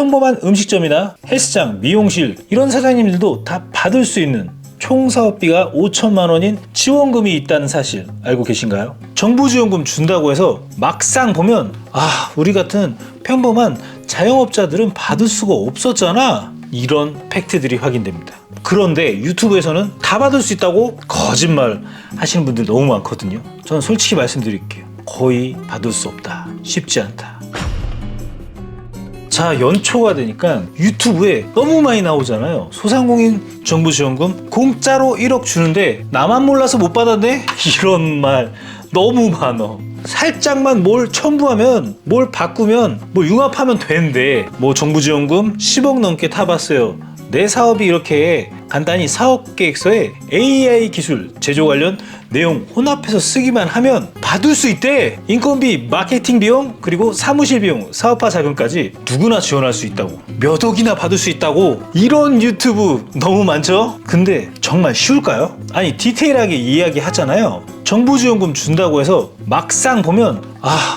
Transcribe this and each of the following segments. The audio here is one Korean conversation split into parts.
평범한 음식점이나 헬스장, 미용실 이런 사장님들도 다 받을 수 있는 총 사업비가 5천만 원인 지원금이 있다는 사실 알고 계신가요? 정부 지원금 준다고 해서 막상 보면 우리 같은 평범한 자영업자들은 받을 수가 없었잖아, 이런 팩트들이 확인됩니다. 그런데 유튜브에서는 다 받을 수 있다고 거짓말 하시는 분들 너무 많거든요. 저는 솔직히 말씀드릴게요. 거의 받을 수 없다. 쉽지 않다. 자, 연초가 되니까 유튜브에 너무 많이 나오잖아요. 소상공인 정부 지원금 공짜로 1억 주는데 나만 몰라서 못 받았네? 이런 말 너무 많어. 살짝만 뭘 첨부하면, 뭘 바꾸면, 뭐 융합하면 되는데 뭐 정부 지원금 10억 넘게 타봤어요. 내 사업이 이렇게 간단히 사업 계획서에 AI 기술 제조 관련 내용 혼합해서 쓰기만 하면 받을 수 있대. 인건비, 마케팅 비용, 그리고 사무실 비용, 사업화 자금까지 누구나 지원할 수 있다고. 몇 억이나 받을 수 있다고. 이런 유튜브 너무 많죠? 근데 정말 쉬울까요? 아니, 디테일하게 이야기하잖아요. 정부 지원금 준다고 해서 막상 보면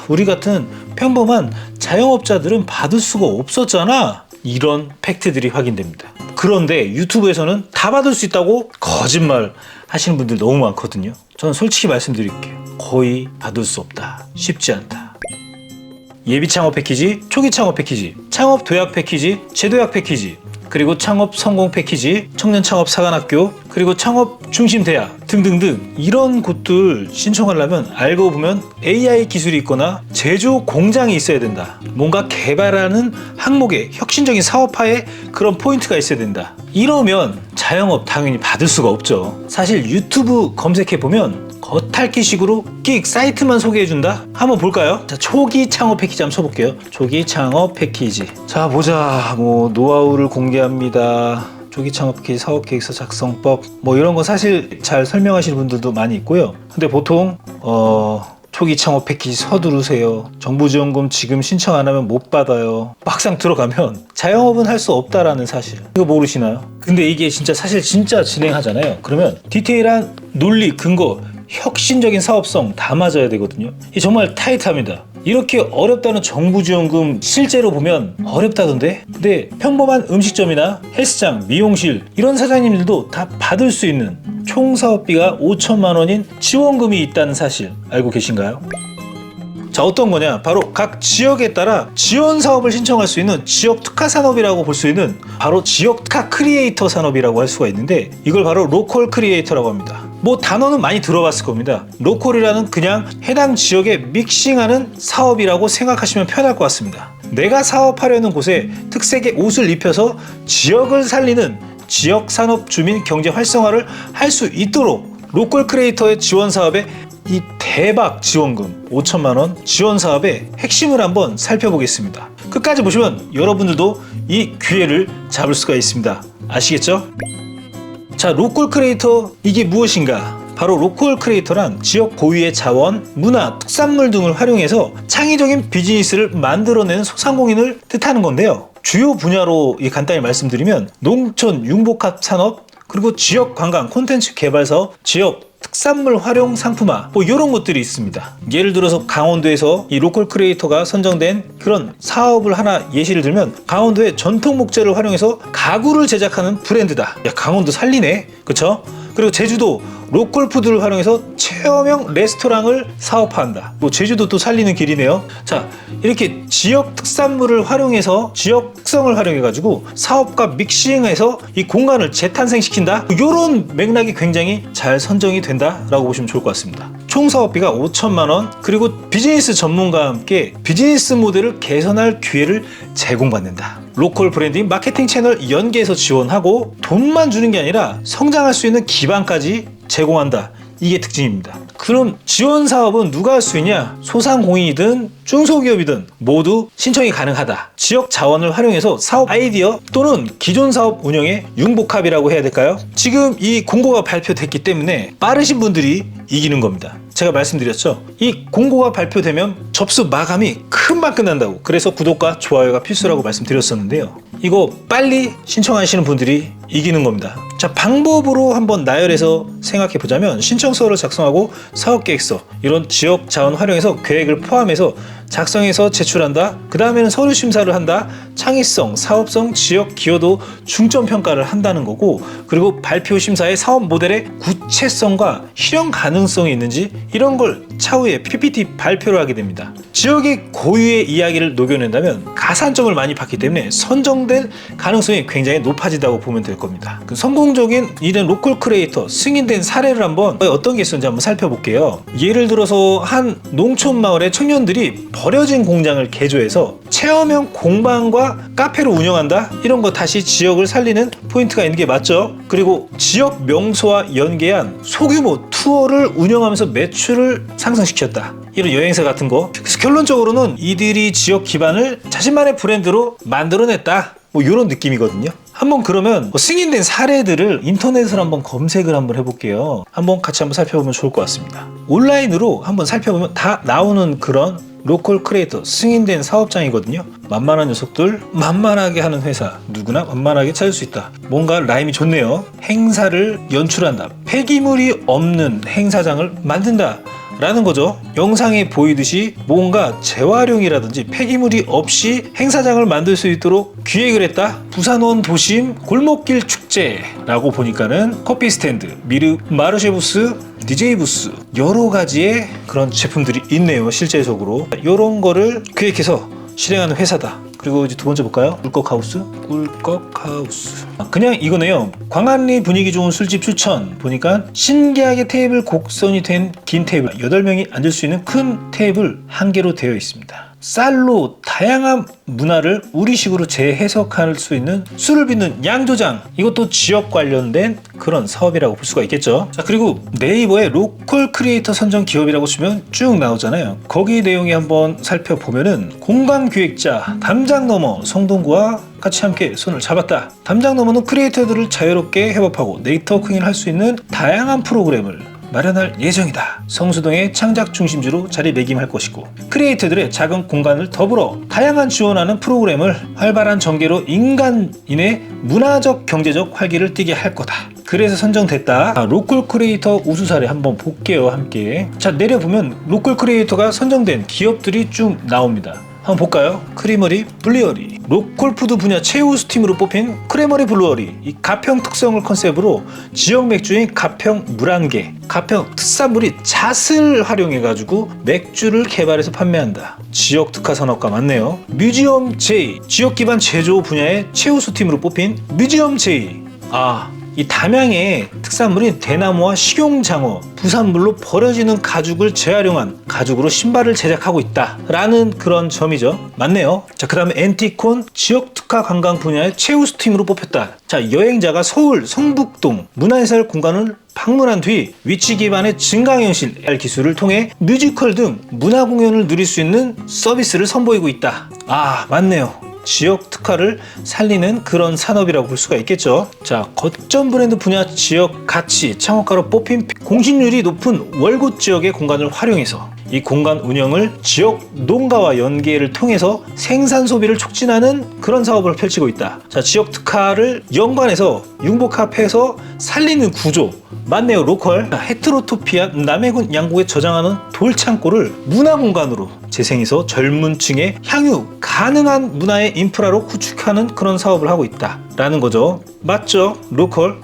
우리 같은 평범한 자영업자들은 받을 수가 없었잖아, 이런 팩트들이 확인됩니다. 그런데 유튜브에서는 다 받을 수 있다고 거짓말 하시는 분들 너무 많거든요. 저는 솔직히 말씀드릴게요. 거의 받을 수 없다. 쉽지 않다. 예비 창업 패키지, 초기 창업 패키지, 창업 도약 패키지, 재도약 패키지, 그리고 창업 성공 패키지, 청년 창업 사관학교, 그리고 창업 중심 대학 등등등 이런 곳들 신청하려면 알고 보면 AI 기술이 있거나 제조 공장이 있어야 된다. 뭔가 개발하는 항목에 혁신적인 사업화에 그런 포인트가 있어야 된다. 이러면 자영업 당연히 받을 수가 없죠. 사실 유튜브 검색해보면 겉핥기식으로 끽 사이트만 소개해준다? 한번 볼까요? 자, 초기 창업 패키지 한번 쳐볼게요. 초기 창업 패키지. 자, 보자. 뭐 노하우를 공개합니다. 초기 창업 패키지 사업계획서 작성법 뭐 이런 거 사실 잘 설명하시는 분들도 많이 있고요. 근데 보통 초기 창업 패키지 서두르세요. 정부 지원금 지금 신청 안 하면 못 받아요. 막상 들어가면 자영업은 할 수 없다라는 사실. 이거 모르시나요? 근데 이게 사실 진짜 진행하잖아요. 그러면 디테일한 논리, 근거, 혁신적인 사업성 다 맞아야 되거든요. 이게 정말 타이트합니다. 이렇게 어렵다는 정부 지원금 실제로 보면 어렵다던데? 근데 평범한 음식점이나 헬스장, 미용실 이런 사장님들도 다 받을 수 있는 총 사업비가 5천만 원인 지원금이 있다는 사실 알고 계신가요? 자, 어떤 거냐? 바로 각 지역에 따라 지원 사업을 신청할 수 있는 지역 특화 산업이라고 볼 수 있는 바로 지역 특화 크리에이터 산업이라고 할 수가 있는데, 이걸 바로 로컬 크리에이터라고 합니다. 뭐 단어는 많이 들어봤을 겁니다. 로컬이라는 그냥 해당 지역에 믹싱하는 사업이라고 생각하시면 편할 것 같습니다. 내가 사업하려는 곳에 특색의 옷을 입혀서 지역을 살리는 지역 산업 주민 경제 활성화를 할 수 있도록 로컬 크리에이터의 지원 사업에 이 대박 지원금 5천만 원 지원 사업의 핵심을 한번 살펴보겠습니다. 끝까지 보시면 여러분들도 이 기회를 잡을 수가 있습니다. 아시겠죠? 자, 로컬 크리에이터 이게 무엇인가? 바로 로컬 크리에이터란 지역 고유의 자원, 문화, 특산물 등을 활용해서 창의적인 비즈니스를 만들어내는 소상공인을 뜻하는 건데요. 주요 분야로 간단히 말씀드리면 농촌 융복합 산업, 그리고 지역 관광 콘텐츠 개발 사업, 지역 특산물 활용 상품화 뭐 이런 것들이 있습니다. 예를 들어서 강원도에서 이 로컬 크리에이터가 선정된 그런 사업을 하나 예시를 들면, 강원도의 전통 목재를 활용해서 가구를 제작하는 브랜드다. 야, 강원도 살리네, 그쵸? 그리고 제주도 로컬 푸드를 활용해서 체험형 레스토랑을 사업화한다. 뭐 제주도 또 살리는 길이네요. 자, 이렇게 지역 특산물을 활용해서 지역 특성을 활용해가지고 사업과 믹싱해서 이 공간을 재탄생시킨다. 이런 맥락이 굉장히 잘 선정이 된다라고 보시면 좋을 것 같습니다. 총 사업비가 5천만 원, 그리고 비즈니스 전문가와 함께 비즈니스 모델을 개선할 기회를 제공받는다. 로컬 브랜딩 마케팅 채널 연계해서 지원하고 돈만 주는 게 아니라 성장할 수 있는 기반까지 제공한다. 이게 특징입니다. 그럼 지원 사업은 누가 할 수 있냐? 소상공인이든 중소기업이든 모두 신청이 가능하다. 지역 자원을 활용해서 사업 아이디어 또는 기존 사업 운영의 융복합이라고 해야 될까요? 지금 이 공고가 발표됐기 때문에 빠르신 분들이 이기는 겁니다. 제가 말씀드렸죠. 이 공고가 발표되면 접수 마감이 금방 끝난다고. 그래서 구독과 좋아요가 필수라고 말씀드렸었는데요. 이거 빨리 신청하시는 분들이 이기는 겁니다. 자, 방법으로 한번 나열해서 생각해 보자면, 신청서를 작성하고 사업계획서, 이런 지역 자원 활용해서 계획을 포함해서 작성해서 제출한다. 그 다음에는 서류 심사를 한다. 창의성, 사업성, 지역 기여도 중점 평가를 한다는 거고, 그리고 발표 심사에 사업 모델의 구체성과 실현 가능성이 있는지 이런 걸 차후에 PPT 발표를 하게 됩니다. 지역의 고유의 이야기를 녹여낸다면 가산점을 많이 받기 때문에 선정될 가능성이 굉장히 높아진다고 보면 될 겁니다. 그 성공적인 이런 로컬 크리에이터 승인된 사례를 한번 어떤 게 있었는지 한번 살펴볼게요. 예를 들어서 한 농촌 마을의 청년들이 버려진 공장을 개조해서 체험형 공방과 카페로 운영한다? 이런 거 다시 지역을 살리는 포인트가 있는 게 맞죠? 그리고 지역 명소와 연계한 소규모 투어를 운영하면서 매출을 상승시켰다. 이런 여행사 같은 거. 그래서 결론적으로는 이들이 지역 기반을 자신만의 브랜드로 만들어냈다. 뭐 이런 느낌이거든요. 한번 그러면 승인된 사례들을 인터넷으로 한번 검색을 한번 해볼게요. 한번 같이 한번 살펴보면 좋을 것 같습니다. 온라인으로 한번 살펴보면 다 나오는 그런 로컬 크리에이터 승인된 사업장이거든요. 만만한 녀석들, 만만하게 하는 회사, 누구나 만만하게 찾을 수 있다. 뭔가 라임이 좋네요. 행사를 연출한다. 폐기물이 없는 행사장을 만든다 라는 거죠. 영상에 보이듯이 뭔가 재활용이라든지 폐기물이 없이 행사장을 만들 수 있도록 기획을 했다. 부산원 도심 골목길 축제라고 보니까는 커피 스탠드, 마르쉐 부스, DJ 부스 여러 가지의 그런 제품들이 있네요. 실제적으로 이런 거를 기획해서 실행하는 회사다. 그리고 이제 두 번째 볼까요? 꿀꺽하우스. 그냥 이거네요. 광안리 분위기 좋은 술집 추천. 보니까 신기하게 테이블 곡선이 된 긴 테이블 8명이 앉을 수 있는 큰 테이블 1개로 되어 있습니다. 쌀로 다양한 문화를 우리식으로 재해석할 수 있는 술을 빚는 양조장. 이것도 지역 관련된 그런 사업이라고 볼 수가 있겠죠. 자, 그리고 네이버에 로컬 크리에이터 선정 기업이라고 치면 쭉 나오잖아요. 거기 내용이 한번 살펴보면은 공간 기획자 담장 너머 성동구와 같이 함께 손을 잡았다. 담장 너머는 크리에이터들을 자유롭게 협업하고 네트워킹을 할 수 있는 다양한 프로그램을 마련할 예정이다. 성수동의 창작 중심지로 자리매김할 것이고 크리에이터들의 작은 공간을 더불어 다양한 지원하는 프로그램을 활발한 전개로 인간인의 문화적 경제적 활기를 띠게 할 거다. 그래서 선정됐다. 로컬 크리에이터 우수 사례 한번 볼게요. 함께. 자, 내려보면 로컬 크리에이터가 선정된 기업들이 쭉 나옵니다. 한번 볼까요? 크리머리 블루어리. 로컬 푸드 분야 최우수 팀으로 뽑힌 크레머리 블루어리. 이 가평 특성을 컨셉으로 지역 맥주인 가평 물안개, 가평 특산물이 잣을 활용해가지고 맥주를 개발해서 판매한다. 지역 특화 산업가 맞네요. 뮤지엄 J. 지역 기반 제조 분야의 최우수 팀으로 뽑힌 뮤지엄 J. 이 담양의 특산물인 대나무와 식용장어, 부산물로 버려지는 가죽을 재활용한 가죽으로 신발을 제작하고 있다 라는 그런 점이죠. 맞네요. 자, 그 다음에 엔티콘 지역 특화 관광 분야의 최우수 팀으로 뽑혔다. 자, 여행자가 서울 성북동 문화해설 공간을 방문한 뒤 위치 기반의 증강현실 AR 기술을 통해 뮤지컬 등 문화 공연을 누릴 수 있는 서비스를 선보이고 있다. 맞네요. 지역 특화를 살리는 그런 산업이라고 볼 수가 있겠죠. 자, 거점 브랜드 분야 지역 가치 창업가로 뽑힌 공신률이 높은 월곶 지역의 공간을 활용해서 이 공간 운영을 지역 농가와 연계를 통해서 생산 소비를 촉진하는 그런 사업을 펼치고 있다. 자, 지역 특화를 연관해서 융복 카페에서 살리는 구조 맞네요. 로컬. 헤트로토피아 남해군 양곡에 저장하는 돌창고를 문화공간으로 재생해서 젊은 층의 향유 가능한 문화의 인프라로 구축하는 그런 사업을 하고 있다 라는 거죠. 맞죠? 로컬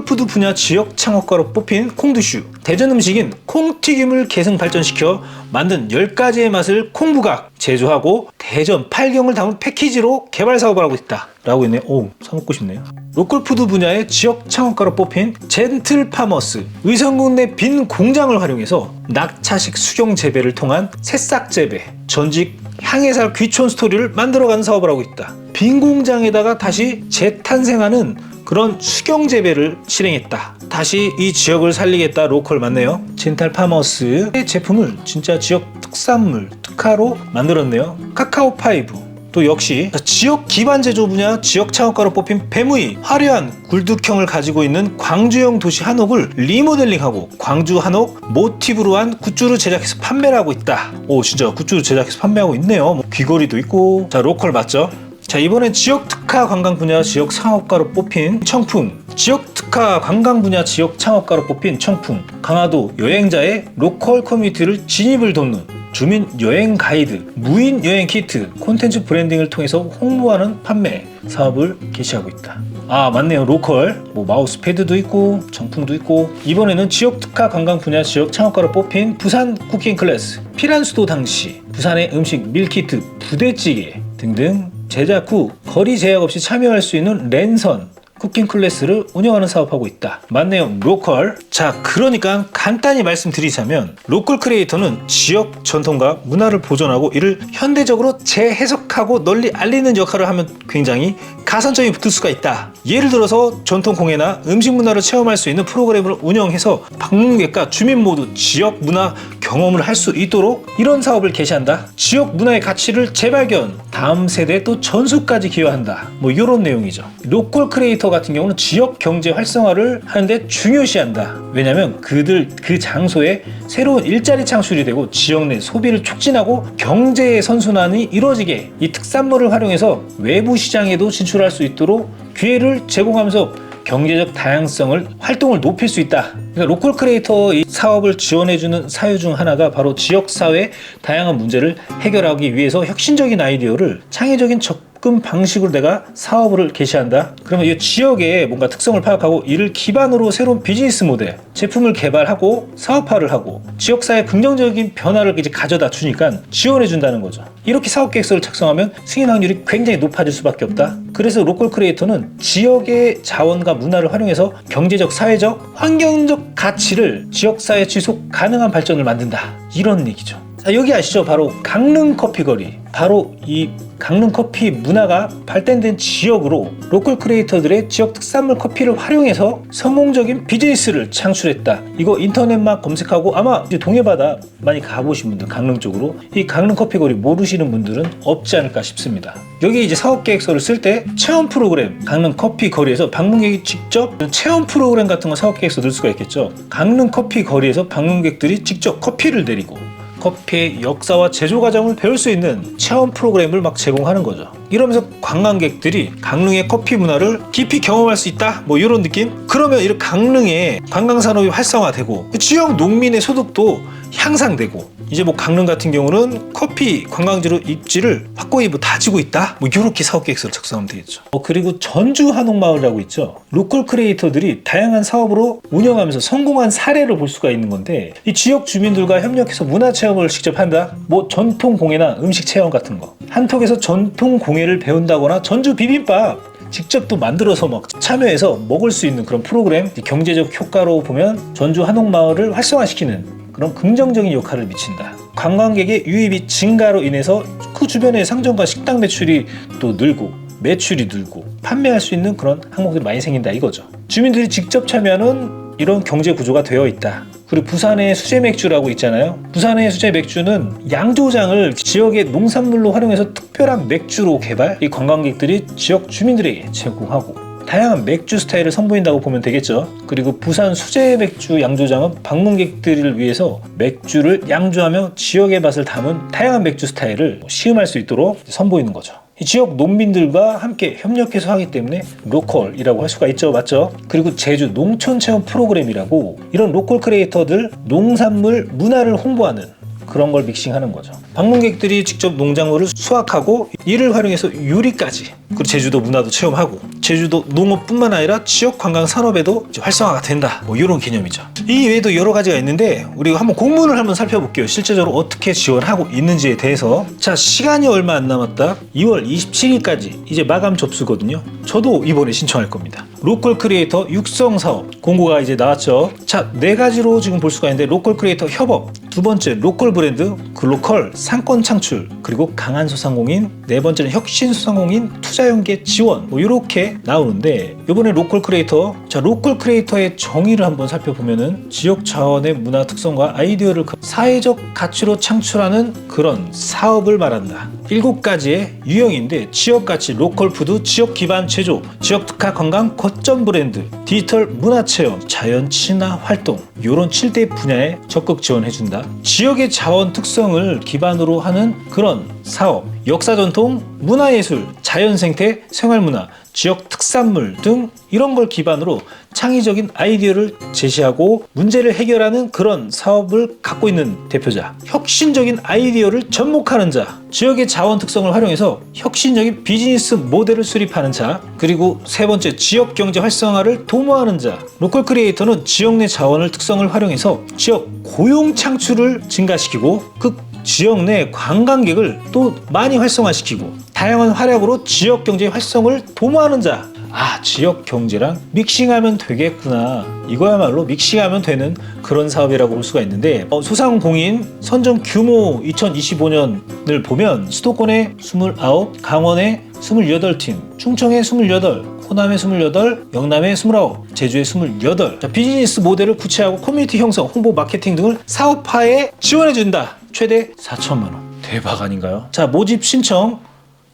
푸드 분야 지역 창업가로 뽑힌 콩두슈. 대전 음식인 콩튀김을 계승 발전시켜 만든 10가지의 맛을 콩부각 제조하고 대전 팔경을 담은 패키지로 개발 사업을 하고 있다 라고 있네요. 사 먹고 싶네요. 로컬 푸드 분야의 지역 창업가로 뽑힌 젠틀 파머스. 의성군 내 빈 공장을 활용해서 낙차식 수경 재배를 통한 새싹 재배, 전직 향해살 귀촌 스토리를 만들어가는 사업을 하고 있다. 빈 공장에다가 다시 재탄생하는 그런 수경 재배를 실행했다. 다시 이 지역을 살리겠다. 로컬 맞네요. 젠탈 파머스의 제품을 진짜 지역 특산물 특화로 만들었네요. 카카오 파이브. 또 역시 지역 기반 제조 분야 지역 창업가로 뽑힌 배무이. 화려한 굴뚝형을 가지고 있는 광주형 도시 한옥을 리모델링하고 광주 한옥 모티브로 한 굿즈를 제작해서 판매를 하고 있다. 진짜 굿즈를 제작해서 판매하고 있네요. 귀걸이도 있고. 자, 로컬 맞죠? 자, 이번엔 지역 특화 관광 분야 지역 창업가로 뽑힌 청풍. 지역 특화 관광 분야 지역 창업가로 뽑힌 청풍. 강화도 여행자의 로컬 커뮤니티를 진입을 돕는 주민 여행 가이드, 무인 여행 키트, 콘텐츠 브랜딩을 통해서 홍보하는 판매 사업을 개시하고 있다. 아 맞네요. 로컬 뭐 마우스 패드도 있고 정품도 있고 이번에는 지역 특화 관광 분야 지역 창업가로 뽑힌 부산 쿠킹 클래스, 피란수도 당시 부산의 음식 밀키트, 부대찌개 등등 제작 후 거리 제약 없이 참여할 수 있는 랜선 쿠킹 클래스를 운영하는 사업하고 있다. 맞네요. 로컬. 자, 그러니까 간단히 말씀드리자면 로컬 크리에이터는 지역 전통과 문화를 보존하고 이를 현대적으로 재해석하고 널리 알리는 역할을 하면 굉장히 가산점이 붙을 수가 있다. 예를 들어서 전통 공예나 음식 문화를 체험할 수 있는 프로그램을 운영해서 방문객과 주민 모두 지역 문화 경험을 할 수 있도록 이런 사업을 개시한다. 지역 문화의 가치를 재발견, 다음 세대에 또 전수까지 기여한다. 뭐 이런 내용이죠. 로컬 크리에이터 같은 경우는 지역 경제 활성화를 하는데 중요시한다. 왜냐하면 그들 그 장소에 새로운 일자리 창출이 되고 지역 내 소비를 촉진하고 경제의 선순환이 이루어지게 이 특산물을 활용해서 외부 시장에도 진출할 수 있도록 기회를 제공하면서 경제적 다양성을 활동을 높일 수 있다. 그러니까 로컬 크리에이터 이 사업을 지원해주는 사유 중 하나가 바로 지역사회의 다양한 문제를 해결하기 위해서 혁신적인 아이디어를 창의적인 접근 방식으로 내가 사업을 개시한다. 그러면 이 지역의 뭔가 특성을 파악하고 이를 기반으로 새로운 비즈니스 모델, 제품을 개발하고 사업화를 하고 지역사회에 긍정적인 변화를 이제 가져다 주니까 지원해 준다는 거죠. 이렇게 사업 계획서를 작성하면 승인 확률이 굉장히 높아질 수밖에 없다. 그래서 로컬 크리에이터는 지역의 자원과 문화를 활용해서 경제적, 사회적, 환경적 가치를 지역사회 지속 가능한 발전을 만든다. 이런 얘기죠. 자, 여기 아시죠? 바로 강릉 커피거리. 바로 이 강릉 커피 문화가 발달된 지역으로 로컬 크리에이터들의 지역 특산물 커피를 활용해서 성공적인 비즈니스를 창출했다. 이거 인터넷만 검색하고 아마 이제 동해바다 많이 가보신 분들, 강릉 쪽으로 이 강릉 커피거리 모르시는 분들은 없지 않을까 싶습니다. 여기 이제 사업 계획서를 쓸 때 체험 프로그램, 강릉 커피 거리에서 방문객이 직접 체험 프로그램 같은 거 사업 계획서 넣을 수가 있겠죠. 강릉 커피 거리에서 방문객들이 직접 커피를 내리고 커피의 역사와 제조 과정을 배울 수 있는 체험 프로그램을 막 제공하는 거죠. 이러면서 관광객들이 강릉의 커피 문화를 깊이 경험할 수 있다. 뭐 이런 느낌? 그러면 이렇게 강릉의 관광산업이 활성화되고 지역 농민의 소득도 향상되고 이제 뭐 강릉 같은 경우는 커피 관광지로 입지를 확고히 뭐 다지고 있다. 뭐 이렇게 사업 계획서를 작성하면 되겠죠. 그리고 전주 한옥마을이라고 있죠. 로컬 크리에이터들이 다양한 사업으로 운영하면서 성공한 사례를 볼 수가 있는 건데 이 지역 주민들과 협력해서 문화 체험을 직접 한다. 뭐 전통 공예나 음식 체험 같은 거. 한턱에서 전통 공예를 배운다거나 전주 비빔밥 직접 또 만들어서 막 참여해서 먹을 수 있는 그런 프로그램. 경제적 효과로 보면 전주 한옥마을을 활성화시키는 그런 긍정적인 역할을 미친다. 관광객의 유입이 증가로 인해서 그 주변의 상점과 식당 매출이 또 늘고 매출이 늘고 판매할 수 있는 그런 항목들이 많이 생긴다 이거죠. 주민들이 직접 참여하는 이런 경제 구조가 되어 있다. 그리고 부산의 수제 맥주라고 있잖아요. 부산의 수제 맥주는 양조장을 지역의 농산물로 활용해서 특별한 맥주로 개발, 이 관광객들이 지역 주민들에게 제공하고 다양한 맥주 스타일을 선보인다고 보면 되겠죠. 그리고 부산 수제 맥주 양조장은 방문객들을 위해서 맥주를 양조하며 지역의 맛을 담은 다양한 맥주 스타일을 시음할 수 있도록 선보이는 거죠. 이 지역 농민들과 함께 협력해서 하기 때문에 로컬이라고 할 수가 있죠. 맞죠? 그리고 제주 농촌 체험 프로그램이라고 이런 로컬 크리에이터들 농산물 문화를 홍보하는 그런 걸 믹싱하는 거죠. 방문객들이 직접 농작물을 수확하고 이를 활용해서 요리까지, 그리고 제주도 문화도 체험하고 제주도 농업뿐만 아니라 지역 관광 산업에도 활성화가 된다. 뭐 이런 개념이죠. 이 외에도 여러 가지가 있는데 우리가 한번 공문을 한번 살펴볼게요. 실제적으로 어떻게 지원하고 있는지에 대해서. 자, 시간이 얼마 안 남았다. 2월 27일까지 이제 마감 접수거든요. 저도 이번에 신청할 겁니다. 로컬 크리에이터 육성 사업 공고가 이제 나왔죠. 자, 4가지로 지금 볼 수가 있는데 로컬 크리에이터 협업, 두 번째 로컬 브랜드, 글로컬 상권 창출, 그리고 강한 소상공인, 네 번째는 혁신 소상공인 투자 연계 지원, 뭐 이렇게 나오는데 이번에 로컬 크리에이터, 자 로컬 크리에이터의 정의를 한번 살펴보면은 지역 자원의 문화 특성과 아이디어를 사회적 가치로 창출하는 그런 사업을 말한다. 7가지의 유형인데 지역 가치, 로컬 푸드, 지역 기반 제조, 지역 특화 관광, 거점 브랜드, 디지털 문화 체험, 자연 친화 활동, 이런 7대 분야에 적극 지원해준다. 지역의 자원 특성을 기반으로 하는 그런 사업, 역사 전통, 문화예술, 자연생태, 생활문화, 지역 특산물 등 이런 걸 기반으로 창의적인 아이디어를 제시하고 문제를 해결하는 그런 사업을 갖고 있는 대표자. 혁신적인 아이디어를 접목하는 자. 지역의 자원 특성을 활용해서 혁신적인 비즈니스 모델을 수립하는 자. 그리고 세 번째, 지역 경제 활성화를 도모하는 자. 로컬 크리에이터는 지역 내 자원을 특성을 활용해서 지역 고용 창출을 증가시키고 그 지역 내 관광객을 또 많이 활성화시키고 다양한 활약으로 지역 경제 활성을 도모하는 자. 아, 지역 경제랑 믹싱하면 되겠구나. 이거야말로 믹싱하면 되는 그런 사업이라고 볼 수가 있는데, 소상공인 선정 규모 2025년을 보면 수도권에 29, 강원에 28팀, 충청에 28, 호남에 28, 영남에 29, 제주에 28. 자, 비즈니스 모델을 구체화하고 커뮤니티 형성, 홍보, 마케팅 등을 사업화에 지원해준다. 최대 4천만 원. 대박 아닌가요? 자, 모집 신청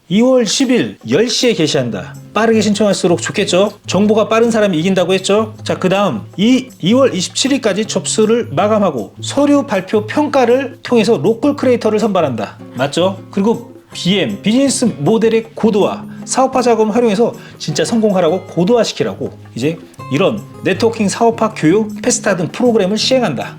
2월 10일 10시에 게시한다. 빠르게 신청할수록 좋겠죠? 정보가 빠른 사람이 이긴다고 했죠? 자, 그 다음 2월 27일까지 접수를 마감하고 서류 발표 평가를 통해서 로컬 크리에이터를 선발한다. 맞죠? 그리고 BM, 비즈니스 모델의 고도화, 사업화 자금을 활용해서 진짜 성공하라고 고도화시키라고 이제 이런 네트워킹 사업화 교육, 페스타 등 프로그램을 시행한다.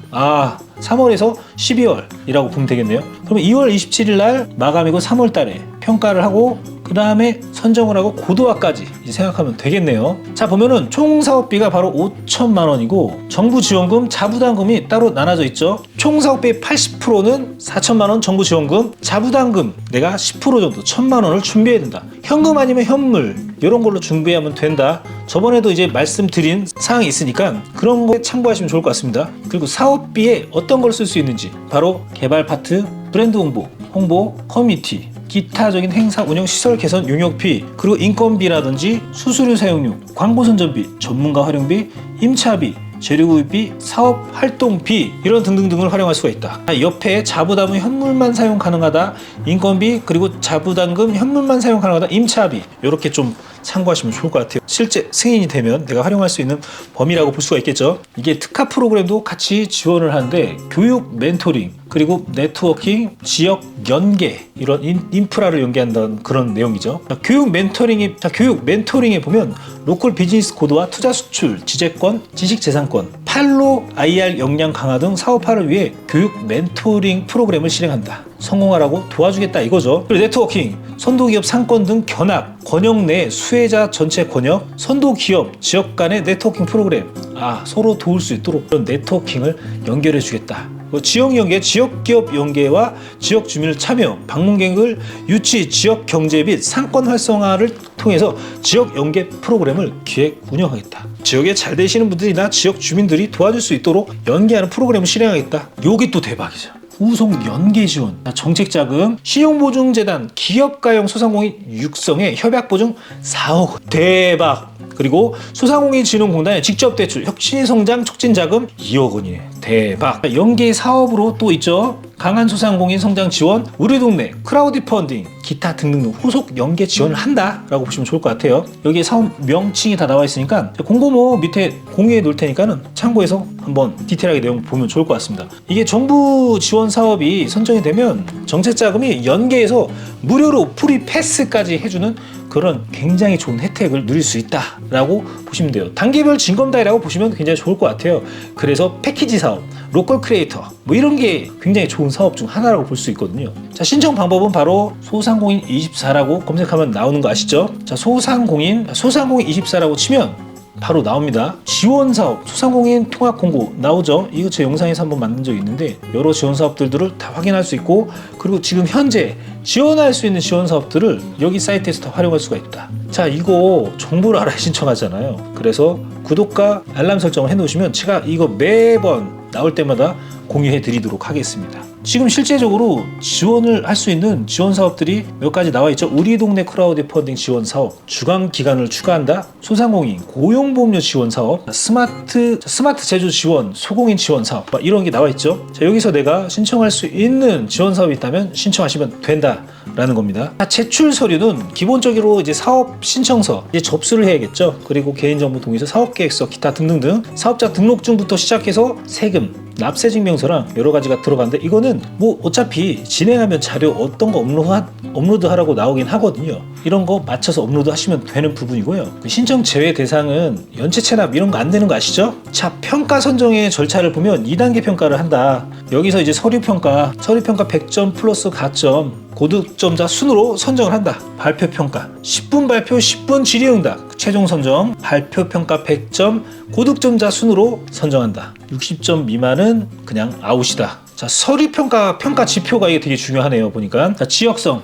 3월에서 12월이라고 보면 되겠네요. 그러면 2월 27일 날 마감이고 3월 달에 평가를 하고 그 다음에 선정을 하고 고도화까지 이제 생각하면 되겠네요. 자, 보면은 총 사업비가 바로 5천만 원이고 정부 지원금, 자부담금이 따로 나눠져 있죠. 총 사업비의 80%는 4천만 원 정부 지원금, 자부담금 내가 10% 정도 1,000만 원을 준비해야 된다. 현금 아니면 현물 이런 걸로 준비하면 된다. 저번에도 이제 말씀드린 사항이 있으니까 그런 거 참고하시면 좋을 것 같습니다. 그리고 사업비에 어떤 걸 쓸 수 있는지 바로 개발 파트, 브랜드 홍보, 커뮤니티, 기타적인 행사 운영 시설 개선 용역비, 그리고 인건비라든지 수수료 사용료, 광고 선전비, 전문가 활용비, 임차비, 재료구입비, 사업 활동비 이런 등등등을 활용할 수가 있다. 옆에 자부담은 현물만 사용 가능하다. 인건비 그리고 자부담금 현물만 사용 가능하다. 임차비 이렇게 좀 참고하시면 좋을 것 같아요. 실제 승인이 되면 내가 활용할 수 있는 범위라고 볼 수가 있겠죠. 이게 특화 프로그램도 같이 지원을 하는데 교육 멘토링 그리고 네트워킹, 지역 연계 이런 인프라를 연계한다는 그런 내용이죠. 교육 멘토링에 보면 로컬 비즈니스 고도화, 투자 수출, 지재권, 지식재산권, 팔로 IR 역량 강화 등 사업화를 위해 교육 멘토링 프로그램을 실행한다. 성공하라고 도와주겠다 이거죠. 그리고 네트워킹, 선도기업 상권 등 견학, 권역 내 수혜자 전체 권역, 선도기업, 지역 간의 네트워킹 프로그램. 서로 도울 수 있도록 그런 네트워킹을 연결해 주겠다. 지역 연계, 지역 기업 연계와 지역 주민을 참여, 방문객을 유치, 지역 경제 및 상권 활성화를 통해서 지역 연계 프로그램을 기획 운영하겠다. 지역에 잘 되시는 분들이나 지역 주민들이 도와줄 수 있도록 연계하는 프로그램을 실행하겠다. 요게 또 대박이죠. 후속 연계 지원, 정책 자금, 신용보증재단, 기업가용 소상공인 육성에 협약 보증 4억 원. 대박. 그리고 소상공인진흥공단의 직접 대출, 혁신성장 촉진 자금 2억 원이네. 대박. 연계 사업으로 또 있죠. 강한 소상공인 성장 지원, 우리 동네 크라우드 펀딩, 기타 등등 후속 연계 지원을 한다라고 보시면 좋을 것 같아요. 여기에 사업 명칭이 다 나와 있으니까 공고모 밑에 공유해 놓을 테니까는 참고해서 한번 디테일하게 내용 보면 좋을 것 같습니다. 이게 정부 지원 사업이 선정이 되면 정책 자금이 연계해서 무료로 프리 패스까지 해주는 그런 굉장히 좋은 혜택을 누릴 수 있다라고 보시면 돼요. 단계별 징검다리라고 보시면 굉장히 좋을 것 같아요. 그래서 패키지 사업, 로컬 크리에이터 이런 게 굉장히 좋은 사업 중 하나라고 볼 수 있거든요. 자, 신청 방법은 바로 소상공인 24라고 검색하면 나오는 거 아시죠? 자, 소상공인 24라고 치면 바로 나옵니다. 지원사업, 소상공인 통합 공고 나오죠. 이거 제 영상에서 한번 만든 적이 있는데 여러 지원사업들을 다 확인할 수 있고, 그리고 지금 현재 지원할 수 있는 지원사업들을 여기 사이트에서 다 활용할 수가 있다. 자, 이거 정보를 알아야 신청하잖아요. 그래서 구독과 알람 설정을 해놓으시면 제가 이거 매번 나올 때마다 공유해 드리도록 하겠습니다. 지금 실제적으로 지원을 할 수 있는 지원 사업들이 몇 가지 나와 있죠. 우리 동네 크라우드 펀딩 지원 사업, 주간 기간을 추가한다, 소상공인 고용보험료 지원 사업, 스마트 제조 지원, 소공인 지원 사업 이런 게 나와 있죠. 자, 여기서 내가 신청할 수 있는 지원 사업이 있다면 신청하시면 된다라는 겁니다. 제출 서류는 기본적으로 이제 사업 신청서 이제 접수를 해야겠죠. 그리고 개인정보 동의서, 사업계획서, 기타 등등등 사업자 등록증부터 시작해서 세금, 납세 증명서랑 여러 가지가 들어가는데 이거는 뭐 어차피 진행하면 자료 어떤 거 업로드하라고 나오긴 하거든요. 이런 거 맞춰서 업로드 하시면 되는 부분이고요. 그 신청 제외 대상은 연체 체납 이런 거 안 되는 거 아시죠? 자, 평가 선정의 절차를 보면 2단계 평가를 한다. 여기서 이제 서류 평가 100점 플러스 가점 고득점자 순으로 선정을 한다. 발표 평가 10분 발표 10분 질의응답 최종 선정 발표 평가 100점 고득점자 순으로 선정한다. 60점 미만은 그냥 아웃이다. 자, 서류 평가 지표가 이게 되게 중요하네요. 보니까 자, 지역성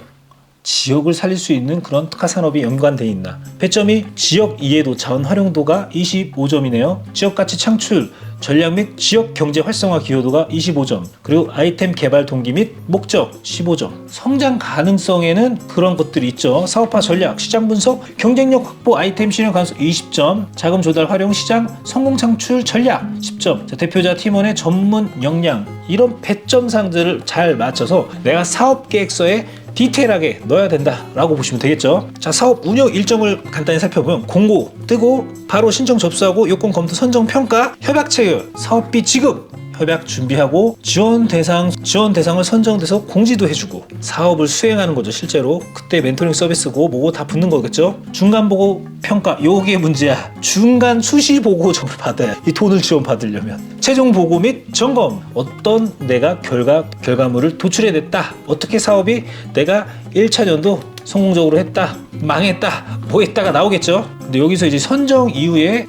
지역을 살릴 수 있는 그런 특화 산업이 연관되어 있나. 배점이 지역 이해도 자원 활용도가 25점이네요. 지역 가치 창출 전략 및 지역 경제 활성화 기여도가 25점, 그리고 아이템 개발 동기 및 목적 15점. 성장 가능성에는 그런 것들이 있죠. 사업화 전략, 시장 분석, 경쟁력 확보, 아이템 실현 가능성 20점, 자금 조달 활용 시장, 성공 창출 전략 10점. 자, 대표자 팀원의 전문 역량 이런 배점상들을 잘 맞춰서 내가 사업 계획서에 디테일하게 넣어야 된다라고 보시면 되겠죠. 자, 사업 운영 일정을 간단히 살펴보면 공고 뜨고 바로 신청 접수하고 요건 검토 선정 평가 협약 체결 사업비 지급 협약 준비하고 지원 대상을 선정돼서 공지도 해주고 사업을 수행하는 거죠. 실제로 그때 멘토링 서비스고 뭐고 다 붙는 거겠죠. 중간 보고 평가 요게 문제야. 중간 수시 보고점을 받아야 이 돈을 지원 받으려면 최종 보고 및 점검 어떤 내가 결과물을 도출해냈다. 어떻게 사업이 내가 1차 년도 성공적으로 했다 망했다 뭐 했다가 나오겠죠. 근데 여기서 이제 선정 이후에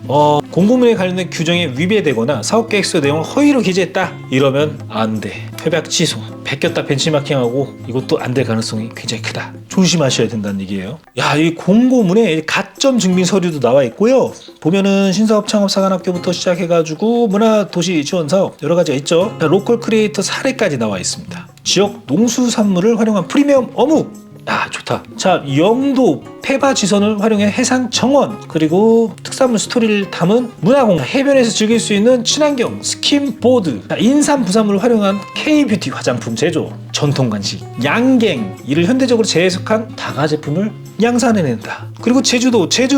공고문에 관련된 규정에 위배되거나 사업계획서 내용을 허위로 기재했다 이러면 안돼. 협약 취소 베꼈다 벤치마킹하고 이것도 안 될 가능성이 굉장히 크다. 조심하셔야 된다는 얘기예요. 야, 이 공고문에 가점 증빙 서류도 나와 있고요. 보면은 신사업 창업 사관학교부터 시작해가지고 문화도시 지원사업 여러 가지가 있죠. 로컬 크리에이터 사례까지 나와 있습니다. 지역 농수산물을 활용한 프리미엄 어묵 좋다. 자, 영도 폐바지선을 활용해 해상 정원 그리고 특산물 스토리를 담은 문화공간 해변에서 즐길 수 있는 친환경 스킨보드 인삼 부산물을 활용한 K뷰티 화장품 제조 전통 간식 양갱 이를 현대적으로 재해석한 다가 제품을 양산해낸다. 그리고 제주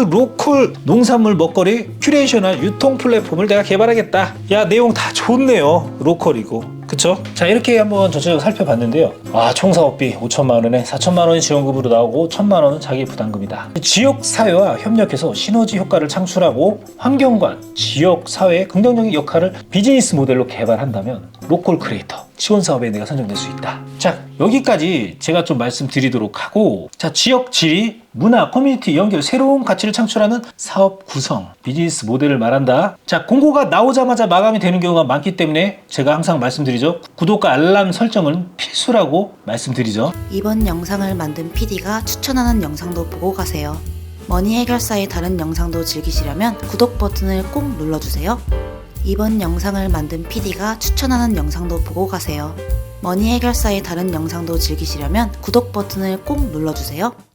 로컬 농산물 먹거리 큐레이션한 유통 플랫폼을 내가 개발하겠다. 야, 내용 다 좋네요. 로컬이고 그쵸? 자, 이렇게 한번 전체적으로 살펴봤는데요. 총 사업비 5천만 원에 4천만 원이 지원금으로 나오고 1천만 원은 자기 부담금이다. 지역 사회와 협력해서 시너지 효과를 창출하고 환경관, 지역 사회의 긍정적인 역할을 비즈니스 모델로 개발한다면 로컬 크리에이터 지원 사업에 내가 선정될 수 있다. 자, 여기까지 제가 좀 말씀드리도록 하고, 자, 지역 지리, 문화, 커뮤니티 연결, 새로운 가치를 창출하는 사업 구성, 비즈니스 모델을 말한다. 자, 공고가 나오자마자 마감이 되는 경우가 많기 때문에 제가 항상 말씀드리죠. 구독과 알람 설정은 필수라고 말씀드리죠. 이번 영상을 만든 PD가 추천하는 영상도 보고 가세요. 머니 해결사의 다른 영상도 즐기시려면 구독 버튼을 꼭 눌러주세요. 이번 영상을 만든 PD가 추천하는 영상도 보고 가세요. 머니 해결사의 다른 영상도 즐기시려면 구독 버튼을 꼭 눌러주세요.